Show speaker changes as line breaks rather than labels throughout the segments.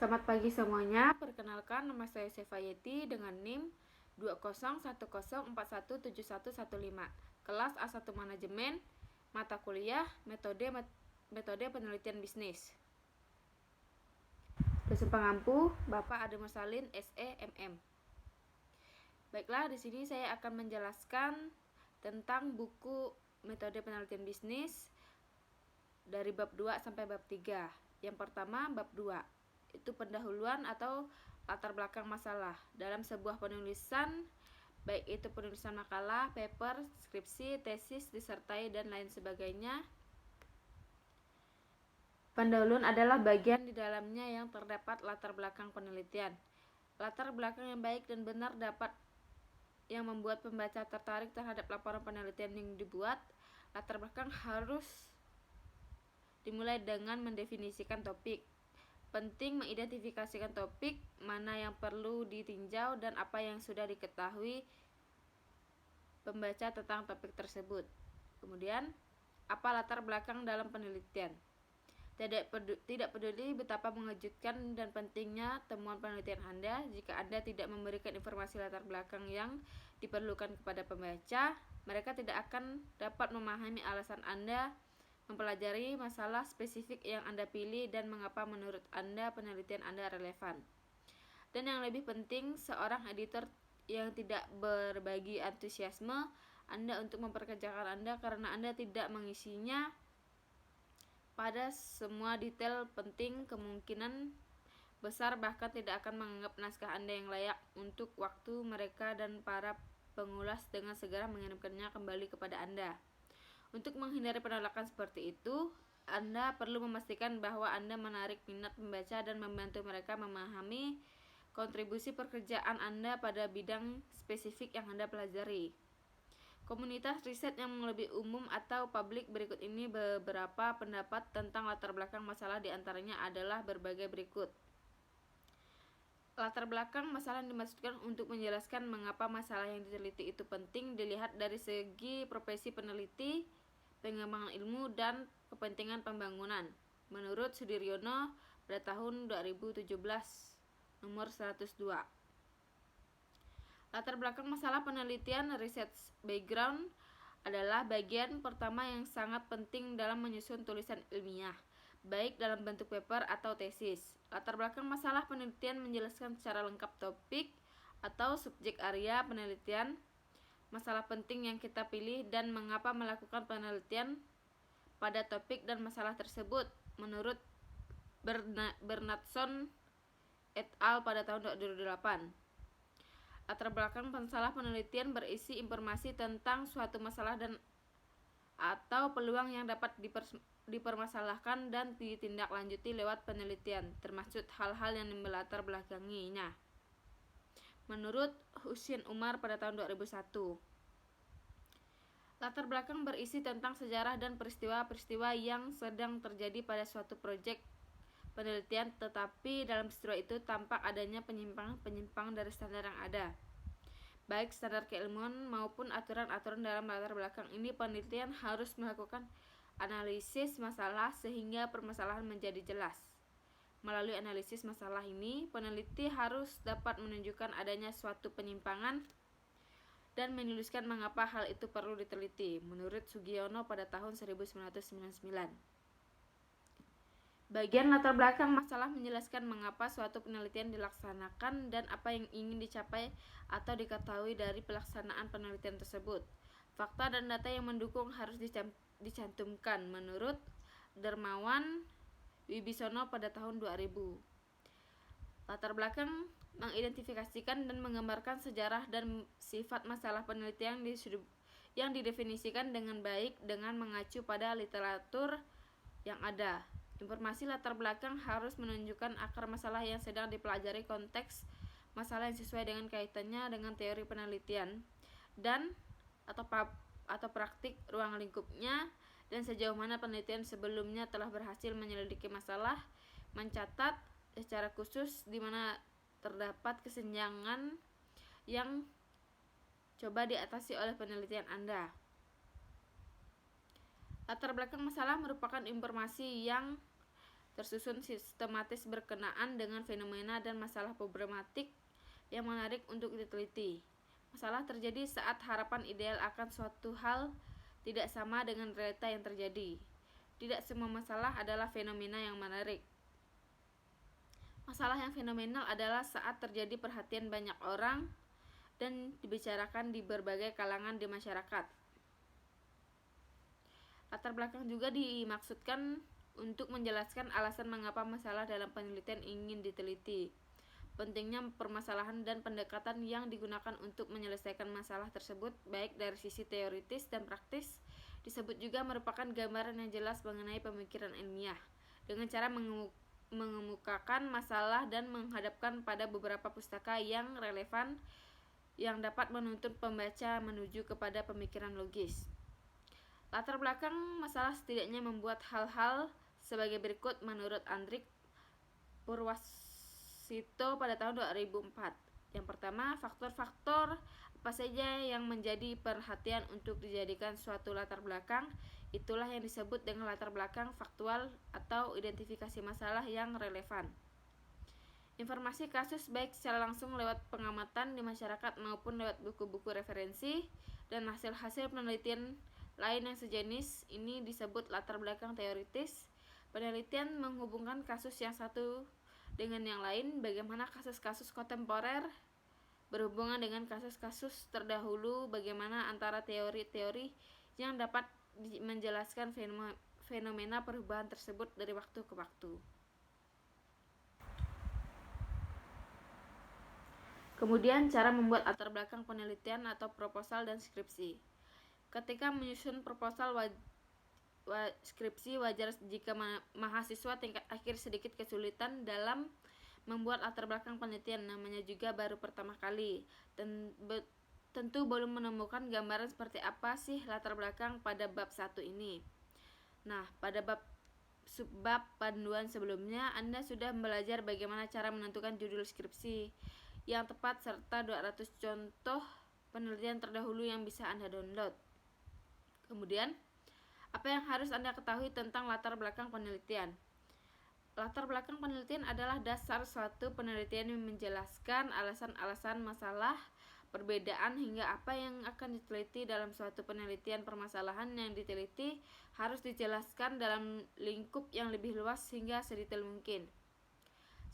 Selamat pagi semuanya, perkenalkan nama saya Sefayeti dengan NIM 2010417115, kelas A1 Manajemen, mata kuliah metode penelitian bisnis. Dosen pengampu Bapak Ade Mursalin SE MM. Baiklah, di sini saya akan menjelaskan tentang buku metode penelitian bisnis dari bab 2 sampai bab 3. Yang pertama, bab 2, itu pendahuluan atau latar belakang masalah dalam sebuah penulisan, baik itu penulisan makalah, paper, skripsi, tesis, disertai, dan lain sebagainya. Pendahuluan adalah bagian di dalamnya yang terdapat latar belakang penelitian. Latar belakang yang baik dan benar dapat yang membuat pembaca tertarik terhadap laporan penelitian yang dibuat. Latar belakang harus dimulai dengan mendefinisikan topik. Penting mengidentifikasikan topik, mana yang perlu ditinjau dan apa yang sudah diketahui pembaca tentang topik tersebut. Kemudian, apa latar belakang dalam penelitian? Tidak peduli betapa mengejutkan dan pentingnya temuan penelitian Anda, jika Anda tidak memberikan informasi latar belakang yang diperlukan kepada pembaca, mereka tidak akan dapat memahami alasan Anda mempelajari masalah spesifik yang Anda pilih dan mengapa menurut Anda penelitian Anda relevan. Dan yang lebih penting, seorang editor yang tidak berbagi antusiasme Anda untuk memperkerjakan Anda karena Anda tidak mengisinya pada semua detail penting, kemungkinan besar bahkan tidak akan menganggap naskah Anda yang layak untuk waktu mereka dan para pengulas dengan segera mengirimkannya kembali kepada Anda. Untuk menghindari penolakan seperti itu, Anda perlu memastikan bahwa Anda menarik minat pembaca dan membantu mereka memahami kontribusi pekerjaan Anda pada bidang spesifik yang Anda pelajari. Komunitas riset yang lebih umum atau publik, berikut ini beberapa pendapat tentang latar belakang masalah, diantaranya adalah berbagai berikut. Latar belakang masalah dimaksudkan untuk menjelaskan mengapa masalah yang diteliti itu penting dilihat dari segi profesi peneliti, pengembangan ilmu, dan kepentingan pembangunan. Menurut Sudiryono pada tahun 2017 nomor 102. Latar belakang masalah penelitian research background adalah bagian pertama yang sangat penting dalam menyusun tulisan ilmiah, baik dalam bentuk paper atau tesis. Latar belakang masalah penelitian menjelaskan secara lengkap topik atau subjek area penelitian, masalah penting yang kita pilih, dan mengapa melakukan penelitian pada topik dan masalah tersebut. Menurut Bernardson et al. Pada tahun 2008. Latar belakang masalah penelitian berisi informasi tentang suatu masalah dan atau peluang yang dapat dipermasalahkan dan ditindaklanjuti lewat penelitian, termasuk hal-hal yang melatar belakanginya. Menurut Husin Umar pada tahun 2001. Latar belakang berisi tentang sejarah dan peristiwa-peristiwa yang sedang terjadi pada suatu proyek penelitian, tetapi dalam peristiwa itu tampak adanya penyimpangan dari standar yang ada, baik standar keilmuan maupun aturan-aturan. Dalam latar belakang ini, penelitian harus melakukan analisis masalah sehingga permasalahan menjadi jelas. Melalui analisis masalah ini, peneliti harus dapat menunjukkan adanya suatu penyimpangan dan menuliskan mengapa hal itu perlu diteliti. Menurut Sugiono pada tahun 1999. Bagian latar belakang masalah menjelaskan mengapa suatu penelitian dilaksanakan dan apa yang ingin dicapai atau diketahui dari pelaksanaan penelitian tersebut. Fakta dan data yang mendukung harus dicantumkan. Menurut Dermawan Wibisono pada tahun 2000. Latar belakang mengidentifikasikan dan menggambarkan sejarah dan sifat masalah penelitian yang didefinisikan dengan baik dengan mengacu pada literatur yang ada. Informasi latar belakang harus menunjukkan akar masalah yang sedang dipelajari, konteks masalah yang sesuai dengan kaitannya dengan teori penelitian dan atau praktik ruang lingkupnya, dan sejauh mana penelitian sebelumnya telah berhasil menyelidiki masalah. Mencatat secara khusus di mana terdapat kesenjangan yang coba diatasi oleh penelitian Anda. Latar belakang masalah merupakan informasi yang tersusun sistematis berkenaan dengan fenomena dan masalah problematik yang menarik untuk diteliti. Masalah terjadi saat harapan ideal akan suatu hal tidak sama dengan realita yang terjadi. Tidak semua masalah adalah fenomena yang menarik. Masalah yang fenomenal adalah saat terjadi perhatian banyak orang dan dibicarakan di berbagai kalangan di masyarakat. Latar belakang juga dimaksudkan untuk menjelaskan alasan mengapa masalah dalam penelitian ingin diteliti. Pentingnya permasalahan dan pendekatan yang digunakan untuk menyelesaikan masalah tersebut, baik dari sisi teoritis dan praktis, disebut juga merupakan gambaran yang jelas mengenai pemikiran ilmiah, dengan cara mengemukakan masalah dan menghadapkan pada beberapa pustaka yang relevan yang dapat menuntun pembaca menuju kepada pemikiran logis. Latar belakang masalah setidaknya membuat hal-hal sebagai berikut menurut Andrik Purwasito pada tahun 2004. Yang pertama, faktor-faktor apa saja yang menjadi perhatian untuk dijadikan suatu latar belakang. Itulah yang disebut dengan latar belakang faktual atau identifikasi masalah yang relevan. Informasi kasus baik secara langsung lewat pengamatan di masyarakat maupun lewat buku-buku referensi dan hasil-hasil penelitian lain yang sejenis ini disebut latar belakang teoritis. Penelitian menghubungkan kasus yang satu dengan yang lain, bagaimana kasus-kasus kontemporer berhubungan dengan kasus-kasus terdahulu, bagaimana antara teori-teori yang dapat menjelaskan fenomena perubahan tersebut dari waktu ke waktu. Kemudian cara membuat latar belakang penelitian atau proposal dan skripsi. Ketika menyusun proposal skripsi, wajar jika mahasiswa tingkat akhir sedikit kesulitan dalam membuat latar belakang penelitian, namanya juga baru pertama kali, dan tentu belum menemukan gambaran seperti apa sih latar belakang pada bab 1 ini. Nah, pada subbab panduan sebelumnya, Anda sudah belajar bagaimana cara menentukan judul skripsi yang tepat serta 200 contoh penelitian terdahulu yang bisa Anda download. Kemudian, apa yang harus Anda ketahui tentang latar belakang penelitian? Latar belakang penelitian adalah dasar suatu penelitian yang menjelaskan alasan-alasan masalah, perbedaan hingga apa yang akan diteliti dalam suatu penelitian. Permasalahan yang diteliti harus dijelaskan dalam lingkup yang lebih luas hingga sedetail mungkin.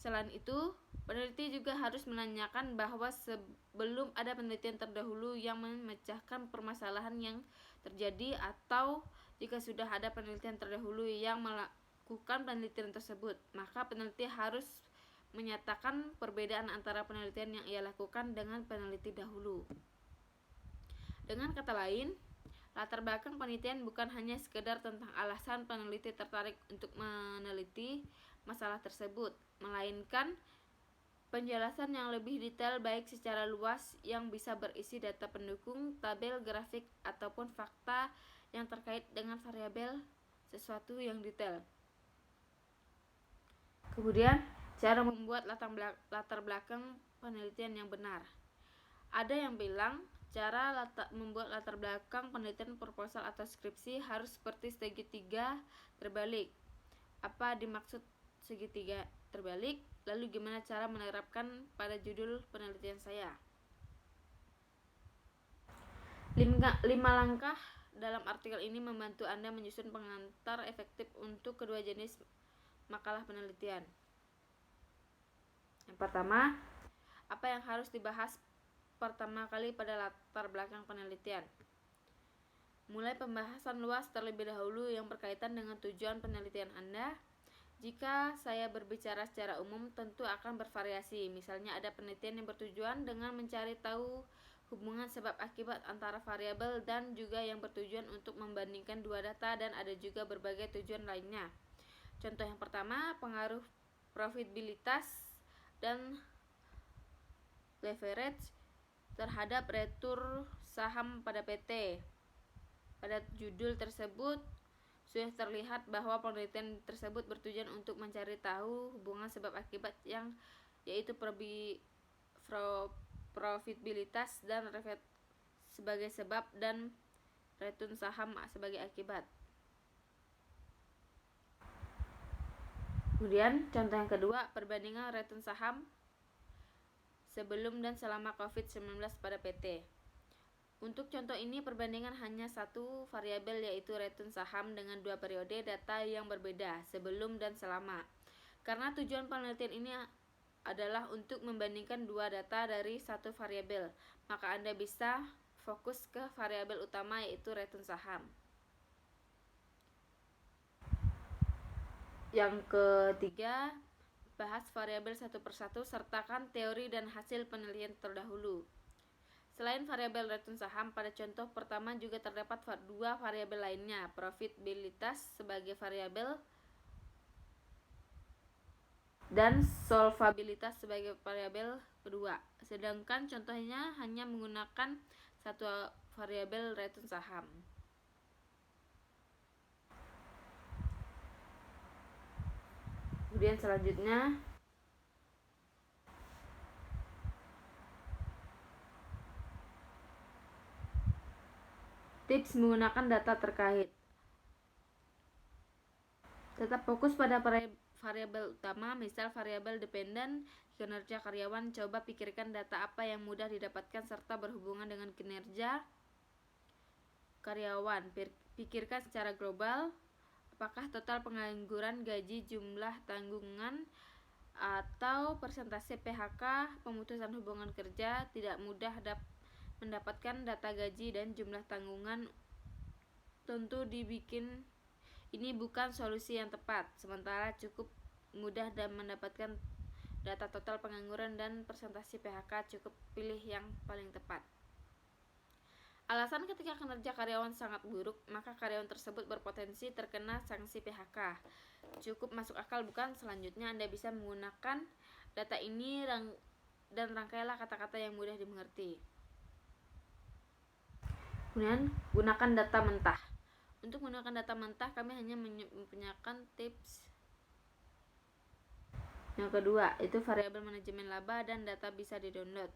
Selain itu, peneliti juga harus menanyakan bahwa sebelum ada penelitian terdahulu yang memecahkan permasalahan yang terjadi, atau jika sudah ada penelitian terdahulu yang melakukan penelitian tersebut, maka peneliti harus menyatakan perbedaan antara penelitian yang ia lakukan dengan peneliti dahulu. Dengan kata lain, latar belakang penelitian bukan hanya sekedar tentang alasan peneliti tertarik untuk meneliti masalah tersebut, melainkan penjelasan yang lebih detail baik secara luas yang bisa berisi data pendukung, tabel, grafik, ataupun fakta yang terkait dengan variabel sesuatu yang detail. Kemudian, cara membuat latar belakang penelitian yang benar. Ada yang bilang cara membuat latar belakang penelitian proposal atau skripsi harus seperti segitiga terbalik. Apa dimaksud segitiga terbalik? Lalu gimana cara menerapkan pada judul penelitian saya? 5 langkah dalam artikel ini membantu Anda menyusun pengantar efektif untuk kedua jenis makalah penelitian. Yang pertama, apa yang harus dibahas pertama kali pada latar belakang penelitian? Mulai pembahasan luas terlebih dahulu yang berkaitan dengan tujuan penelitian Anda. Jika saya berbicara secara umum, tentu akan bervariasi. Misalnya ada penelitian yang bertujuan dengan mencari tahu hubungan sebab akibat antara variabel dan juga yang bertujuan untuk membandingkan dua data, dan ada juga berbagai tujuan lainnya. Contoh yang pertama, pengaruh profitabilitas dan leverage terhadap retur saham pada PT. Pada judul tersebut sudah terlihat bahwa penelitian tersebut bertujuan untuk mencari tahu hubungan sebab akibat yang yaitu profitabilitas dan leverage sebagai sebab dan return saham sebagai akibat. Kemudian contoh yang kedua, perbandingan return saham sebelum dan selama COVID-19 pada PT. Untuk contoh ini perbandingan hanya satu variabel, yaitu return saham dengan dua periode data yang berbeda sebelum dan selama. Karena tujuan penelitian ini adalah untuk membandingkan dua data dari satu variabel, maka Anda bisa fokus ke variabel utama, yaitu return saham. Yang ketiga, bahas variabel satu persatu, sertakan teori dan hasil penelitian terdahulu. Selain variabel return saham, pada contoh pertama juga terdapat dua variabel lainnya, profitabilitas sebagai variabel dan solvabilitas sebagai variabel kedua. Sedangkan contohnya hanya menggunakan satu variabel return saham. Kemudian selanjutnya tips menggunakan data terkait. Tetap fokus pada variabel utama, misal variabel dependen kinerja karyawan. Coba pikirkan data apa yang mudah didapatkan serta berhubungan dengan kinerja karyawan. Pikirkan secara global, apakah total pengangguran, gaji, jumlah tanggungan, atau persentase PHK, pemutusan hubungan kerja. Tidak mudah mendapatkan data gaji dan jumlah tanggungan. Tentu ini bukan solusi yang tepat, sementara cukup mudah dan mendapatkan data total pengangguran dan persentase PHK. Cukup pilih yang paling tepat. Alasan ketika kinerja karyawan sangat buruk, maka karyawan tersebut berpotensi terkena sanksi PHK. Cukup masuk akal, bukan? Selanjutnya Anda bisa menggunakan data ini dan rangkailah kata-kata yang mudah dimengerti. Kemudian gunakan data mentah. Untuk menggunakan data mentah, kami hanya mempunyai tips. Yang kedua, itu variabel manajemen laba dan data bisa di-download.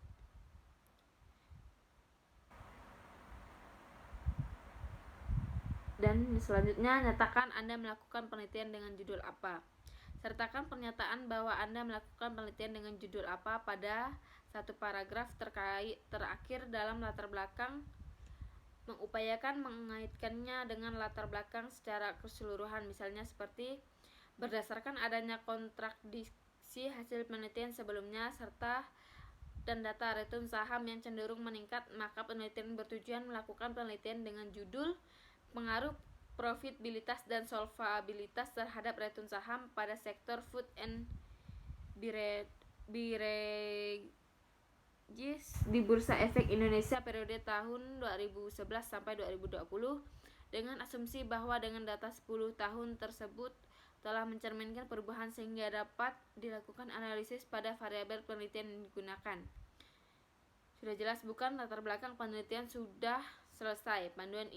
Dan selanjutnya, nyatakan Anda melakukan penelitian dengan judul apa. Sertakan pernyataan bahwa Anda melakukan penelitian dengan judul apa pada satu paragraf terakhir dalam latar belakang. Mengupayakan mengaitkannya dengan latar belakang secara keseluruhan, misalnya seperti berdasarkan adanya kontradiksi hasil penelitian sebelumnya serta dan data return saham yang cenderung meningkat, maka penelitian bertujuan melakukan penelitian dengan judul pengaruh profitabilitas dan solvabilitas terhadap return saham pada sektor food and beverages di Bursa Efek Indonesia periode tahun 2011 sampai 2020, dengan asumsi bahwa dengan data 10 tahun tersebut telah mencerminkan perubahan sehingga dapat dilakukan analisis pada variabel penelitian yang digunakan. Sudah jelas, bukan? Latar belakang penelitian sudah selesai. Panduan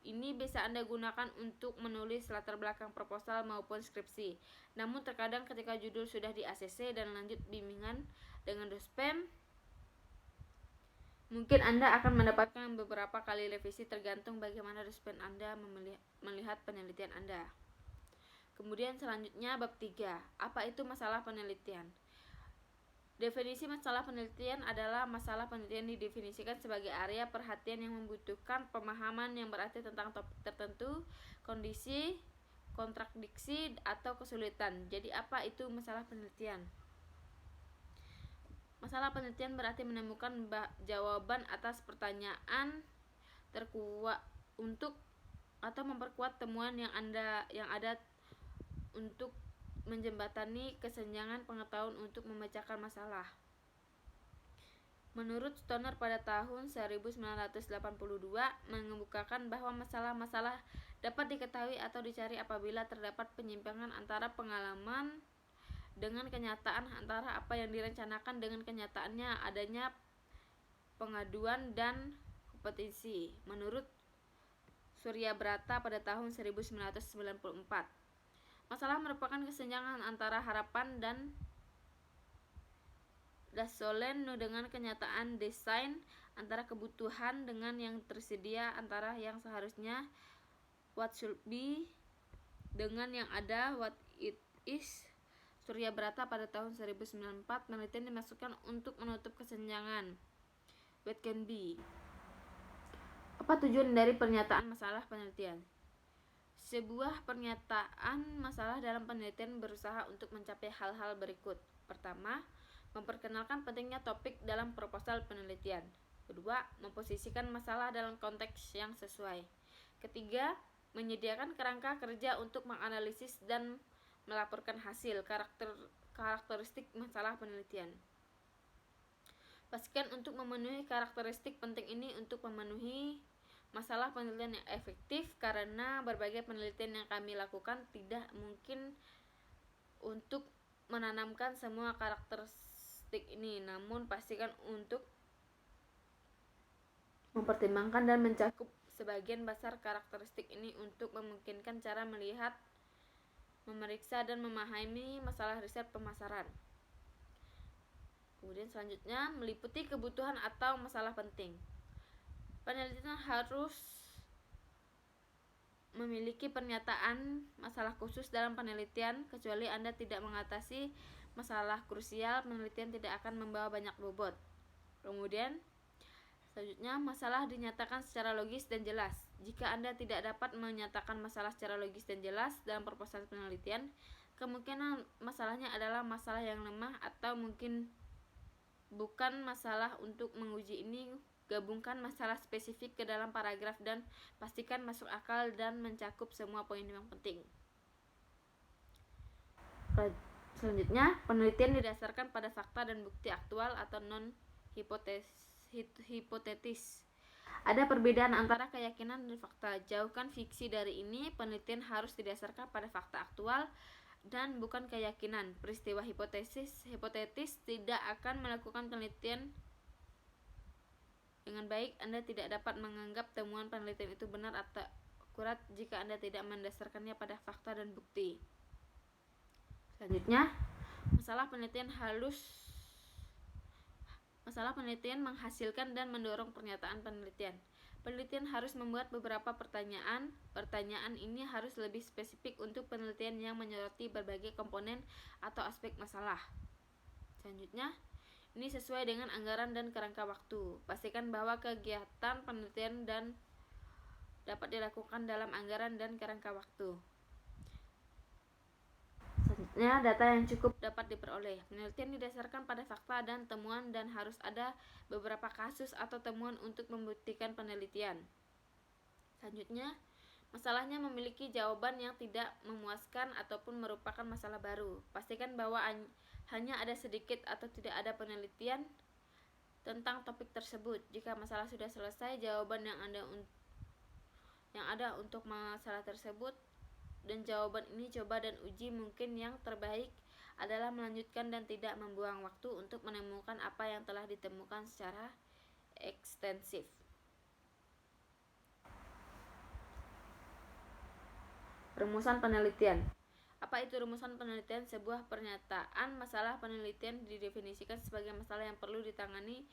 ini bisa Anda gunakan untuk menulis latar belakang proposal maupun skripsi. Namun terkadang ketika judul sudah di ACC dan lanjut bimbingan dengan dospem, mungkin Anda akan mendapatkan beberapa kali revisi tergantung bagaimana dospem Anda melihat penelitian Anda. Kemudian selanjutnya bab 3. Apa itu masalah penelitian? Definisi masalah penelitian adalah masalah penelitian didefinisikan sebagai area perhatian yang membutuhkan pemahaman yang berarti tentang topik tertentu, kondisi, kontradiksi, atau kesulitan. Jadi apa itu masalah penelitian? Masalah penelitian berarti menemukan jawaban atas pertanyaan terkuat atau memperkuat temuan yang ada untuk menjembatani kesenjangan pengetahuan untuk memecahkan masalah. Menurut Stoner pada tahun 1982 mengemukakan bahwa masalah-masalah dapat diketahui atau dicari apabila terdapat penyimpangan antara pengalaman dengan kenyataan, antara apa yang direncanakan dengan kenyataannya, adanya pengaduan dan kompetisi. Menurut Suryabrata pada tahun 1994, masalah merupakan kesenjangan antara harapan dan Dassolen dengan kenyataan, desain antara kebutuhan dengan yang tersedia, antara yang seharusnya what should be dengan yang ada what it is, Surya Brata pada tahun 1994, penelitian dimaksudkan untuk menutup kesenjangan. Wittgenstein. Apa tujuan dari pernyataan masalah penelitian? Sebuah pernyataan masalah dalam penelitian berusaha untuk mencapai hal-hal berikut. Pertama, memperkenalkan pentingnya topik dalam proposal penelitian. Kedua, memposisikan masalah dalam konteks yang sesuai. Ketiga, menyediakan kerangka kerja untuk menganalisis dan melaporkan hasil karakteristik masalah penelitian. Pastikan untuk memenuhi karakteristik penting ini untuk memenuhi masalah penelitian yang efektif, karena berbagai penelitian yang kami lakukan tidak mungkin untuk menanamkan semua karakteristik ini, namun pastikan untuk mempertimbangkan dan mencakup sebagian besar karakteristik ini untuk memungkinkan cara melihat, memeriksa, dan memahami masalah riset pemasaran. Kemudian selanjutnya, meliputi kebutuhan atau masalah penting. Penelitian harus memiliki pernyataan masalah khusus dalam penelitian. Kecuali Anda tidak mengatasi masalah krusial, penelitian tidak akan membawa banyak bobot. Kemudian selanjutnya, masalah dinyatakan secara logis dan jelas. Jika Anda tidak dapat menyatakan masalah secara logis dan jelas dalam proposal penelitian, kemungkinan masalahnya adalah masalah yang lemah atau mungkin bukan masalah. Untuk menguji ini, gabungkan masalah spesifik ke dalam paragraf dan pastikan masuk akal dan mencakup semua poin yang penting. Selanjutnya, penelitian didasarkan pada fakta dan bukti aktual atau non-hipotetis. Ada perbedaan antara keyakinan dan fakta. Jauhkan fiksi dari ini. Penelitian harus didasarkan pada fakta aktual dan bukan keyakinan. Peristiwa hipotetis tidak akan melakukan penelitian dengan baik. Anda tidak dapat menganggap temuan penelitian itu benar atau akurat jika Anda tidak mendasarkannya pada fakta dan bukti. Selanjutnya, masalah penelitian menghasilkan dan mendorong pernyataan penelitian. Penelitian harus membuat beberapa pertanyaan. Pertanyaan ini harus lebih spesifik untuk penelitian yang menyoroti berbagai komponen atau aspek masalah. Selanjutnya, ini sesuai dengan anggaran dan kerangka waktu. Pastikan bahwa kegiatan penelitian dapat dilakukan dalam anggaran dan kerangka waktu. Selanjutnya, data yang cukup dapat diperoleh. Penelitian didasarkan pada fakta dan temuan dan harus ada beberapa kasus atau temuan untuk membuktikan penelitian. Selanjutnya, masalahnya memiliki jawaban yang tidak memuaskan ataupun merupakan masalah baru. Pastikan bahwa hanya ada sedikit atau tidak ada penelitian tentang topik tersebut. Jika masalah sudah selesai, jawaban yang ada untuk masalah tersebut dan jawaban ini coba dan uji. Mungkin yang terbaik adalah melanjutkan dan tidak membuang waktu untuk menemukan apa yang telah ditemukan secara ekstensif. Rumusan penelitian. Apa itu rumusan penelitian? Sebuah pernyataan masalah penelitian didefinisikan sebagai masalah yang perlu ditangani.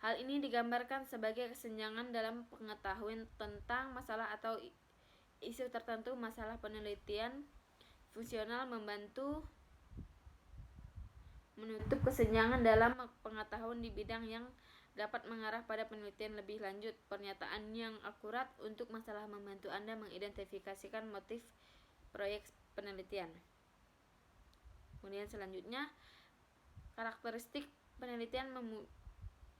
Hal ini digambarkan sebagai kesenjangan dalam pengetahuan tentang masalah atau isu tertentu. Masalah penelitian fungsional membantu menutup kesenjangan dalam pengetahuan di bidang yang dapat mengarah pada penelitian lebih lanjut. Pernyataan yang akurat untuk masalah membantu Anda mengidentifikasikan motif proyek penelitian. Kemudian selanjutnya, karakteristik penelitian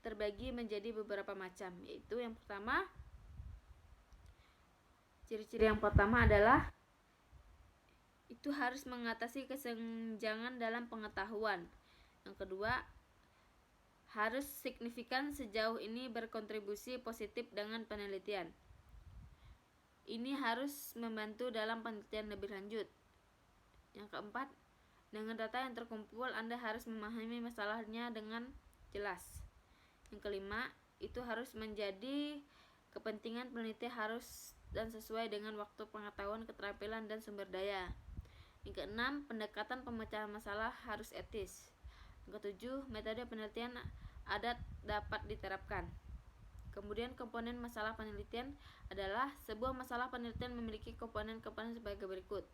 terbagi menjadi beberapa macam, yaitu yang pertama, ciri-ciri yang pertama adalah itu harus mengatasi kesenjangan dalam pengetahuan. Yang kedua, harus signifikan sejauh ini berkontribusi positif dengan penelitian. Ini harus membantu dalam penelitian lebih lanjut. Yang keempat, dengan data yang terkumpul Anda harus memahami masalahnya dengan jelas. Yang kelima, itu harus menjadi kepentingan peneliti harus dan sesuai dengan waktu, pengetahuan, keterampilan, dan sumber daya. Yang keenam, pendekatan pemecahan masalah harus etis. Yang ketujuh, metode penelitian adat dapat diterapkan. Kemudian komponen masalah penelitian adalah sebuah masalah penelitian memiliki komponen-komponen sebagai berikut.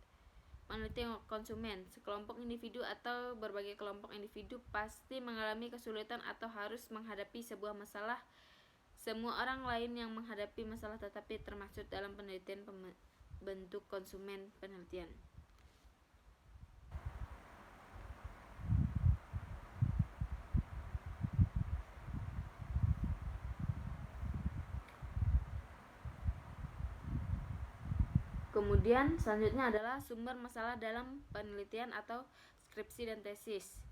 meneliti konsumen. Sekelompok individu atau berbagai kelompok individu pasti mengalami kesulitan atau harus menghadapi sebuah masalah. Semua orang lain yang menghadapi masalah tetapi termasuk dalam penelitian bentuk konsumen penelitian. Kemudian selanjutnya adalah sumber masalah dalam penelitian atau skripsi dan tesis.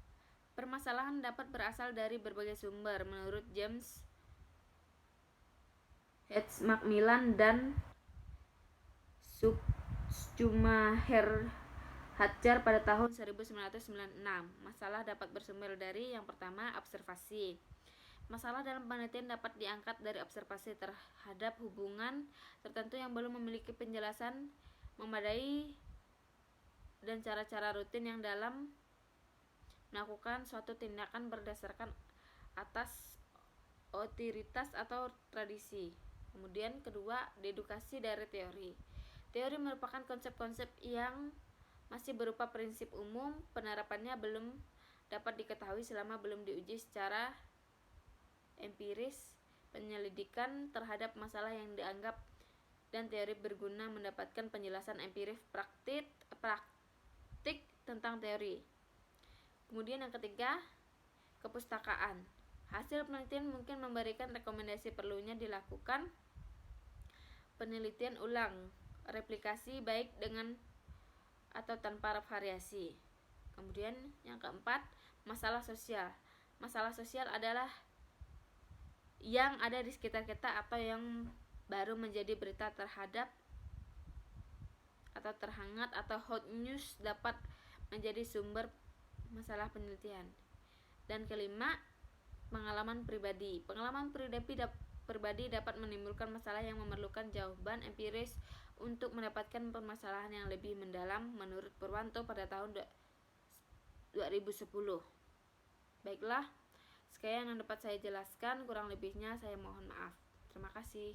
Permasalahan dapat berasal dari berbagai sumber. Menurut James H. Macmillan dan Schumacher Hatcher pada tahun 1996, masalah dapat bersumber dari yang pertama, observasi. Masalah dalam penelitian dapat diangkat dari observasi terhadap hubungan tertentu yang belum memiliki penjelasan memadai dan cara-cara rutin yang dalam melakukan suatu tindakan berdasarkan atas otoritas atau tradisi. Kemudian kedua, dedukasi dari teori. Teori merupakan konsep-konsep yang masih berupa prinsip umum, penerapannya belum dapat diketahui selama belum diuji secara empiris. Penyelidikan terhadap masalah yang dianggap dan teori berguna mendapatkan penjelasan empiris praktik tentang teori. Kemudian yang ketiga, kepustakaan. Hasil penelitian mungkin memberikan rekomendasi perlunya dilakukan penelitian ulang, replikasi baik dengan atau tanpa variasi. Kemudian yang keempat, masalah sosial. Masalah sosial adalah yang ada di sekitar kita atau yang baru menjadi berita terhadap atau terhangat atau hot news dapat menjadi sumber masalah penelitian. Dan kelima, pengalaman pribadi. Pengalaman pribadi dapat menimbulkan masalah yang memerlukan jawaban empiris untuk mendapatkan permasalahan yang lebih mendalam menurut Purwanto pada tahun 2010. Baiklah, sekian yang dapat saya jelaskan, kurang lebihnya saya mohon maaf. Terima kasih.